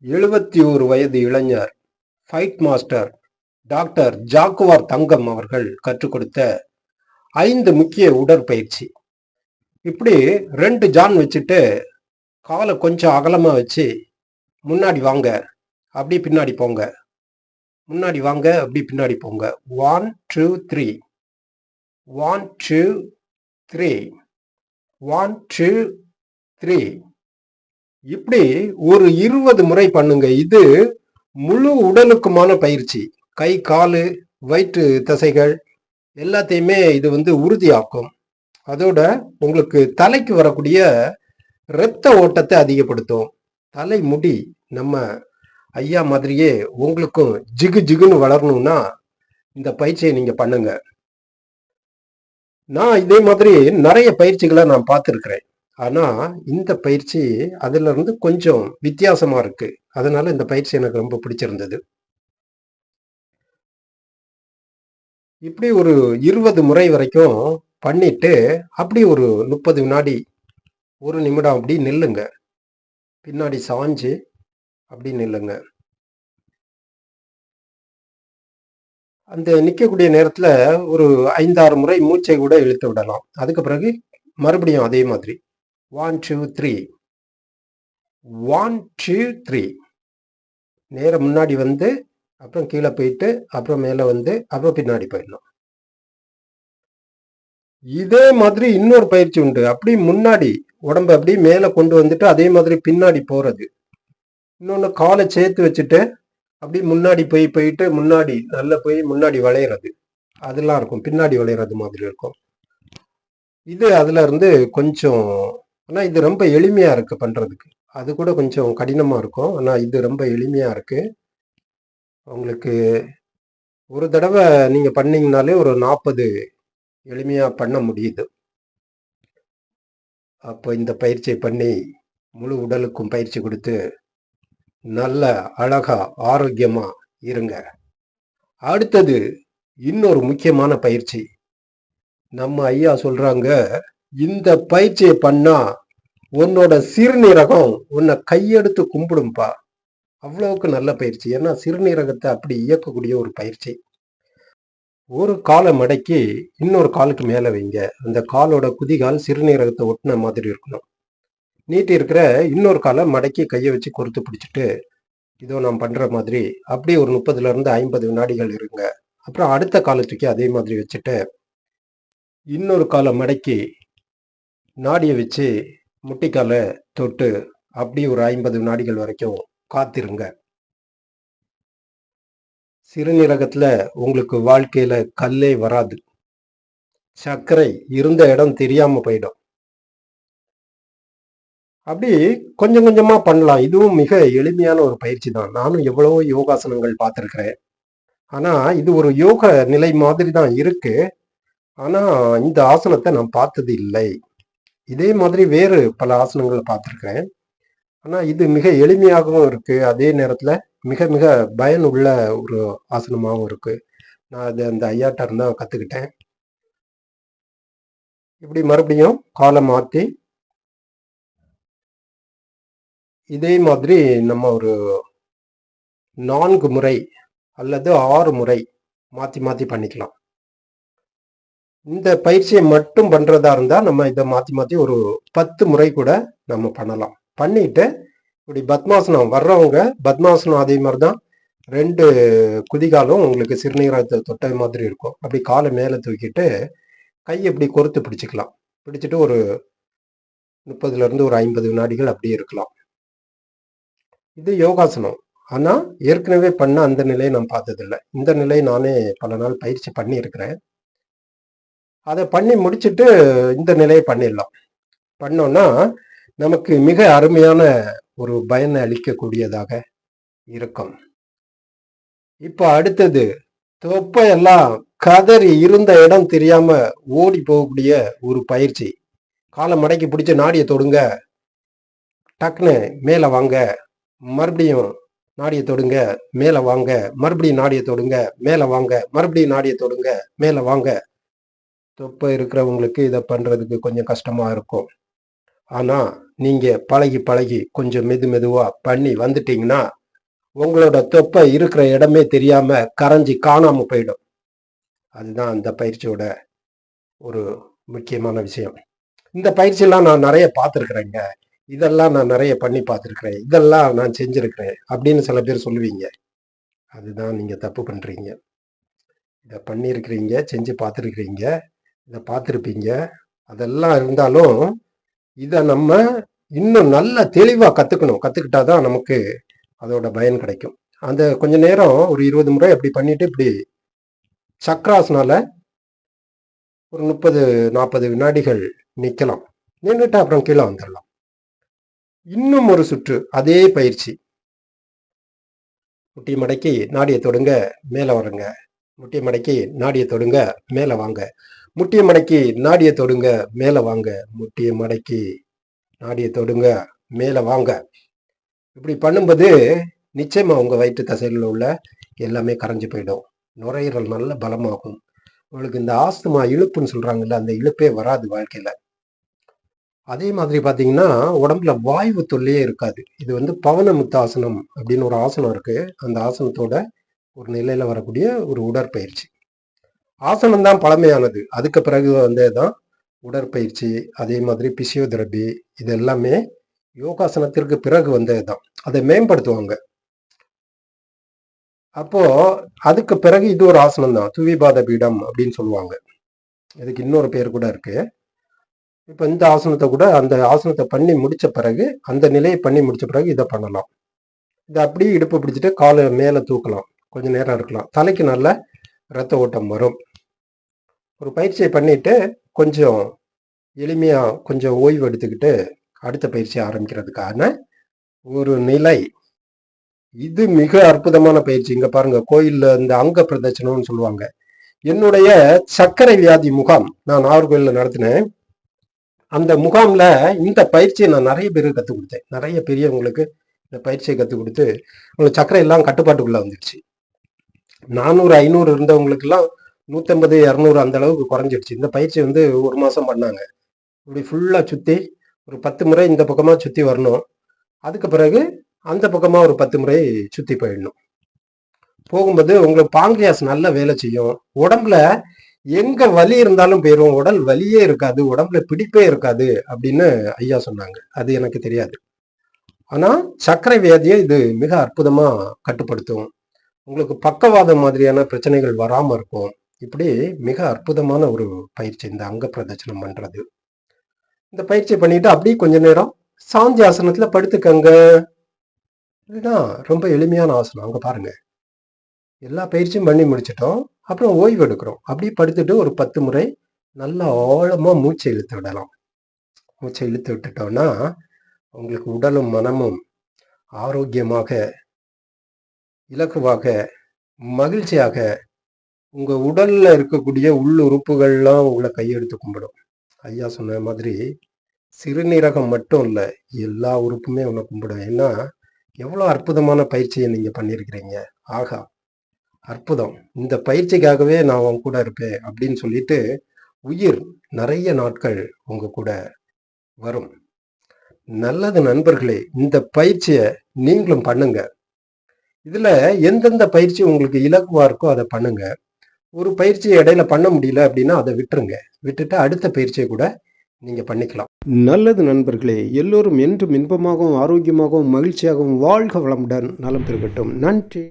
71 வயது இளைஞர் fight master doctor Jaguar தங்கம் அவர்கள் கற்றுக் கொடுத்த 5 முக்கிய உடற்பயிற்சி. இப்படி 2 ஜான் வச்சுட்டு காலை கொஞ்சம் அகலமா வச்சு முன்னாடி வாங்க, அப்படி பின்னாடி போங்க, முன்னாடி வாங்க, அப்படி பின்னாடி போங்க. 1 2 3 1 2 3 1 2 3 இப்படி ஒரு 20 முறை பண்ணுங்க. இது முழு உடலுக்குமான பயிற்சி. கை, காலு, வயிற்று தசைகள் எல்லாத்தையுமே இது உறுதியாக்கும். அதோட உங்களுக்கு தலைக்கு வரக்கூடிய இரத்த ஓட்டத்தை அதிகப்படுத்தும். தலை முடி நம்ம ஐயா மாதிரியே உங்களுக்கும் ஜிகு ஜிகுன்னு வளரணும்னா இந்த பயிற்சியை நீங்க பண்ணுங்க. நான் இதே மாதிரி நிறைய பயிற்சிகளை நான் பார்த்துருக்கிறேன். ஆனா இந்த பயிற்சி அதுல இருந்து கொஞ்சம் வித்தியாசமா இருக்கு. அதனால இந்த பயிற்சி எனக்கு ரொம்ப பிடிச்சிருந்தது. இப்படி ஒரு 20 முறை வரைக்கும் பண்ணிட்டு அப்படி ஒரு 30 வினாடி 1 நிமிடம் அப்படி நில்லுங்க. பின்னாடி சாஞ்சு அப்படி நில்லுங்க. அந்த நிற்கக்கூடிய நேரத்துல ஒரு 5-6 முறை மூச்சை கூட இழுத்து விடலாம். அதுக்கு பிறகு மறுபடியும் அதே மாதிரி 1 2 3 1 2 3 நேரம் முன்னாடி வந்து அப்புறம் கீழே போயிட்டு அப்புறம் மேலே வந்து அப்புறம் பின்னாடி போயிடலாம். இதே மாதிரி இன்னொரு பயிற்சி உண்டு. அப்படி முன்னாடி உடம்ப அப்படி மேலே கொண்டு வந்துட்டு அதே மாதிரி பின்னாடி போறது. இன்னொன்று காலை சேர்த்து வச்சுட்டு அப்படி முன்னாடி போயிட்டு முன்னாடி நல்லா போய் முன்னாடி வளையிறது. அதெல்லாம் இருக்கும். பின்னாடி வளையிறது மாதிரி இருக்கும். இது அதுல இருந்து கொஞ்சம், ஆனா இது ரொம்ப எளிமையா இருக்கு பண்றதுக்கு. அது கூட கொஞ்சம் கடினமா இருக்கும். ஆனா இது ரொம்ப எளிமையா இருக்கு. உங்களுக்கு ஒரு தடவை நீங்க பண்ணீங்கனாலே ஒரு 40 எளிமையா பண்ண முடியுது. அப்போ இந்த பயிற்சியை பண்ணி முழு உடலுக்கும் பயிற்சி கொடுத்து நல்ல அழகா ஆரோக்கியமா இருங்க. அடுத்தது இன்னொரு முக்கியமான பயிற்சி. நம்ம ஐயா சொல்றாங்க, இந்த பயிற்சியை பண்ணா உன்னோட சிறுநீரகம் உன்னை கையெடுத்து கும்பிடும்பா. அவ்வளவுக்கு நல்ல பயிற்சி. ஏன்னா சிறுநீரகத்தை அப்படி இயக்கக்கூடிய ஒரு பயிற்சி. ஒரு காலை மடக்கி இன்னொரு காலுக்கு மேல வைங்க. அந்த காலோட குதிகால் சிறுநீரகத்தை ஒட்டின மாதிரி இருக்கணும். நீட்டி இருக்கிற இன்னொரு காலை மடக்கி கையை வச்சு கொறுத்து பிடிச்சிட்டு இதோ நான் பண்ற மாதிரி அப்படி ஒரு 30 இருந்து 50 வினாடிகள் இருங்க. அப்புறம் அடுத்த காலை தூக்கி அதே மாதிரி வச்சுட்டு இன்னொரு காலை மடக்கி நாடியை வச்சு முட்டிக்காலை தொட்டு அப்படி ஒரு 50 வினாடிகள் வரைக்கும் காத்திருங்க. சிறுநீரகத்துல உங்களுக்கு வாழ்க்கையில கல்லே வராது. சர்க்கரை இருந்த இடம் தெரியாம போயிடும். அப்படி கொஞ்சம் கொஞ்சமா பண்ணலாம். இதுவும் மிக எளிமையான ஒரு பயிற்சி தான். நானும் எவ்வளவோ யோகாசனங்கள் பார்த்துருக்கிறேன். ஆனா இது ஒரு யோக நிலை மாதிரி தான் இருக்கு. ஆனா இந்த ஆசனத்தை நான் பார்த்தது இல்லை. இதே மாதிரி வேறு பல ஆசனங்களை பார்த்துருக்கிறேன். ஆனா இது மிக எளிமையாகவும் இருக்கு. அதே நேரத்துல மிக மிக பயனுள்ள ஒரு ஆசனமாகவும் இருக்கு. நான் அது அந்த ஐயாட்ட இருந்தா கத்துக்கிட்டேன். இப்படி மறுபடியும் காலை மாத்தி இதே மாதிரி நம்ம ஒரு 4 முறை அல்லது 6 முறை மாத்தி மாத்தி பண்ணிக்கலாம். இந்த பயிற்சியை மட்டும் பண்றதா இருந்தா நம்ம இதை மாத்தி மாத்தி ஒரு 10 முறை கூட நம்ம பண்ணலாம். பண்ணிட்டு இப்படி பத்மாசனம் வர்றவங்க பத்மாசனம் அதே மாதிரிதான் 2 குதிகாலும் உங்களுக்கு சிறுநீரகத்தை தொட்ட மாதிரி இருக்கும். அப்படி காலை மேல தூக்கிட்டு கையை இப்படி கொறுத்து பிடிச்சிக்கலாம். பிடிச்சிட்டு ஒரு 30 இருந்து ஒரு 50 வினாடிகள் அப்படியே இருக்கலாம். இது யோகாசனம். ஆனா ஏற்கனவே பண்ண அந்த நிலையை நான் பார்த்ததில்லை. இந்த நிலையை நானே பல நாள் பயிற்சி பண்ணி இருக்கிறேன். அதை பண்ணி முடிச்சுட்டு இந்த நிலையை பண்ணிடலாம். பண்ணோம்னா நமக்கு மிக அருமையான ஒரு பயனை அளிக்கக்கூடியதாக இருக்கும். இப்போ அடுத்தது தொப்பையெல்லாம் கதறி இருந்த இடம் தெரியாம ஓடி போகக்கூடிய ஒரு பயிற்சி. காலை மடக்கி பிடிச்ச நாடியை தொடுங்க, டக்குன்னு மேல வாங்க, மறுபடியும் நாடியை தொடுங்க, மேல வாங்க, மறுபடியும் நாடியை தொடுங்க, மேல வாங்க, மறுபடியும் நாடியை தொடுங்க, மேல வாங்க. தொப்பை இருக்கிறவங்களுக்கு இதை பண்றதுக்கு கொஞ்சம் கஷ்டமா இருக்கும். ஆனா நீங்கள் பழகி பழகி கொஞ்சம் மெதுவாக பண்ணி வந்துட்டீங்கன்னா உங்களோட தொப்பை இருக்கிற இடமே தெரியாமல் கரைஞ்சி காணாமல் போயிடும். அதுதான் அந்த பயிற்சியோட ஒரு முக்கியமான விஷயம். இந்த பயிற்சியெல்லாம் நான் நிறைய பார்த்துருக்குறேங்க, இதெல்லாம் நான் நிறைய பண்ணி பார்த்துருக்குறேன், இதெல்லாம் நான் செஞ்சுருக்கிறேன் அப்படின்னு சில பேர் சொல்லுவீங்க. அதுதான் நீங்கள் தப்பு பண்ணுறீங்க. இதை பண்ணியிருக்கிறீங்க, செஞ்சு பார்த்துருக்கிறீங்க, இதை பார்த்துருப்பீங்க. அதெல்லாம் இருந்தாலும் இதை நம்ம இன்னும் நல்லா தெளிவாக கற்றுக்கணும். கற்றுக்கிட்டா தான் நமக்கு அதோட பயன் கிடைக்கும். அந்த கொஞ்ச நேரம் ஒரு 20 முறை அப்படி பண்ணிட்டு இப்படி சக்கராசனால ஒரு 30-40 வினாடிகள் நிற்கலாம். நின்றுட்டு அப்புறம் கீழே வந்துடலாம். இன்னும் ஒரு சுற்று அதே பயிற்சி. முட்டி மடக்கி நாடியை தொடுங்க, மேலே வருங்க. முட்டியை மடக்கி நாடியை தொடுங்க, மேலே வாங்க. முட்டியை மடக்கி நாடியை தொடுங்க, மேலே வாங்க. முட்டியை மடக்கி நாடியை தொடுங்க, மேலே வாங்க. இப்படி பண்ணும்போது நிச்சயமா உங்க வயிற்று தசைகளில் உள்ள எல்லாமே கரைஞ்சு போயிடும். நுரையீரல் நல்ல பலமாகும். உங்களுக்கு இந்த ஆஸ்துமா இழுப்புன்னு சொல்றாங்கல்ல, அந்த இழுப்பே வராது வாழ்க்கையில. அதே மாதிரி பார்த்தீங்கன்னா உடம்புல வாயு தொல்லையே இருக்காது. இது வந்து பவனமுத்தாசனம் அப்படின்னு ஒரு ஆசனம் இருக்கு. அந்த ஆசனத்தோட ஒரு நிலையில வரக்கூடிய ஒரு உடற்பயிற்சி. ஆசனம் தான் பழமையானது. அதுக்கு பிறகு வந்ததுதான் உடற்பயிற்சி. அதே மாதிரி பிசியோதெரபி, இது எல்லாமே யோகாசனத்திற்கு பிறகு வந்ததுதான். அதை மேம்படுத்துவாங்க. அப்போ அதுக்கு பிறகு இது ஒரு ஆசனம் தான், துவிபாத பீடம் அப்படின்னு சொல்லுவாங்க. இதுக்கு இன்னொரு பேர் கூட இருக்கு. இப்போ இந்த ஆசனத்தை கூட அந்த ஆசனத்தை பண்ணி முடிச்ச பிறகு, அந்த நிலையை பண்ணி முடிச்ச பிறகு இதை பண்ணலாம். இதை அப்படியே இடுப்பு பிடிச்சிட்டு காலை மேலே தூக்கலாம், கொஞ்சம் நேரம் இருக்கலாம். தலைக்கு நல்ல இரத்த ஓட்டம் வரும். ஒரு பயிற்சியை பண்ணிட்டு கொஞ்சம் எளிமையா கொஞ்சம் ஓய்வு எடுத்துக்கிட்டு அடுத்த பயிற்சியை ஆரம்பிக்கிறதுக்கான ஒரு நிலை. இது மிக அற்புதமான பயிற்சி. இங்க பாருங்க, கோயில்ல இந்த அங்க பிரதட்சணம்னு சொல்லுவாங்க. என்னுடைய சர்க்கரை வியாதி முகாம் நான் நாகர்கோயில்ல நடத்தினேன். அந்த முகாம்ல இந்த பயிற்சியை நான் நிறைய பேருக்கு கற்றுக் கொடுத்தேன். நிறைய பெரியவங்களுக்கு இந்த பயிற்சியை கற்றுக் கொடுத்து உங்களுக்கு சர்க்கரை எல்லாம் கட்டுப்பாட்டுக்குள்ள வந்துடுச்சு. 400-500 இருந்தவங்களுக்கு எல்லாம் 150-200 அந்த அளவுக்கு குறைஞ்சிடுச்சு. இந்த பயிற்சி வந்து 1 மாசம் பண்ணாங்க. இப்படி ஃபுல்லா சுத்தி ஒரு 10 முறை இந்த பக்கமா சுத்தி வரணும். அதுக்கு பிறகு அந்த பக்கமா ஒரு 10 முறை சுத்தி போயிடணும். போகும்போது உங்களுக்கு பாங்கிரியாஸ் நல்ல வேலை செய்யும். உடம்புல எங்க வலி இருந்தாலும் போயிடும், உடல் வலியே இருக்காது, உடம்புல பிடிப்பே இருக்காது அப்படின்னு ஐயா சொன்னாங்க. அது எனக்கு தெரியாது. ஆனா சர்க்கரை வியாதியை இது மிக அற்புதமா கட்டுப்படுத்தும். உங்களுக்கு பக்கவாதம் மாதிரியான பிரச்சனைகள் வராம இருக்கும். இப்படி மிக அற்புதமான ஒரு பயிற்சி இந்த அங்க பிரதட்சணம் பண்றது. இந்த பயிற்சியை பண்ணிட்டு அப்படியே கொஞ்ச நேரம் சாந்தி ஆசனத்துல படுத்துக்கங்க. இதுதான் ரொம்ப எளிமையான ஆசனம். அங்க பாருங்க, எல்லா பயிற்சியும் பண்ணி முடிச்சிட்டோம். அப்புறம் ஓய்வு எடுக்கிறோம். அப்படியே படுத்துட்டு ஒரு 10 முறை நல்லா ஆழமா மூச்சை இழுத்து விடலாம். மூச்சை இழுத்து விட்டுட்டோம்னா உங்களுக்கு உடலும் மனமும் ஆரோக்கியமாக, இலகுவாக, மகிழ்ச்சியாக, உங்க உடல்ல இருக்கக்கூடிய உள்ளுறுப்புகள்லாம் உங்களை கையெடுத்து கும்பிடும். ஐயா சொன்ன மாதிரி சிறுநீரகம் மட்டும் இல்லை, எல்லா உறுப்புமே உன்னை கும்பிடும். ஏன்னா எவ்வளோ அற்புதமான பயிற்சியை நீங்க பண்ணியிருக்கிறீங்க. ஆகா, அற்புதம். இந்த பயிற்சிக்காகவே நான் உங்க கூட இருப்பேன் அப்படின்னு சொல்லிட்டு உயிர் நிறைய நாட்கள் உங்க கூட வரும். நல்லது நண்பர்களே, இந்த பயிற்சியை நீங்களும் பண்ணுங்க. இதுல எந்தெந்த பயிற்சி உங்களுக்கு இலகுவா இருக்கோ அதை பண்ணுங்க. ஒரு பயிற்சியை இடையில பண்ண முடியல அப்படின்னா அதை விட்டுருங்க. விட்டுட்டு அடுத்த பயிற்சியை கூட நீங்க பண்ணிக்கலாம். நல்லது நண்பர்களே, எல்லோரும் என்றும் இன்பமாகவும் ஆரோக்கியமாகவும் மகிழ்ச்சியாகவும் வாழ்க வளமுடன் நலம் பெருகட்டும். நன்றி.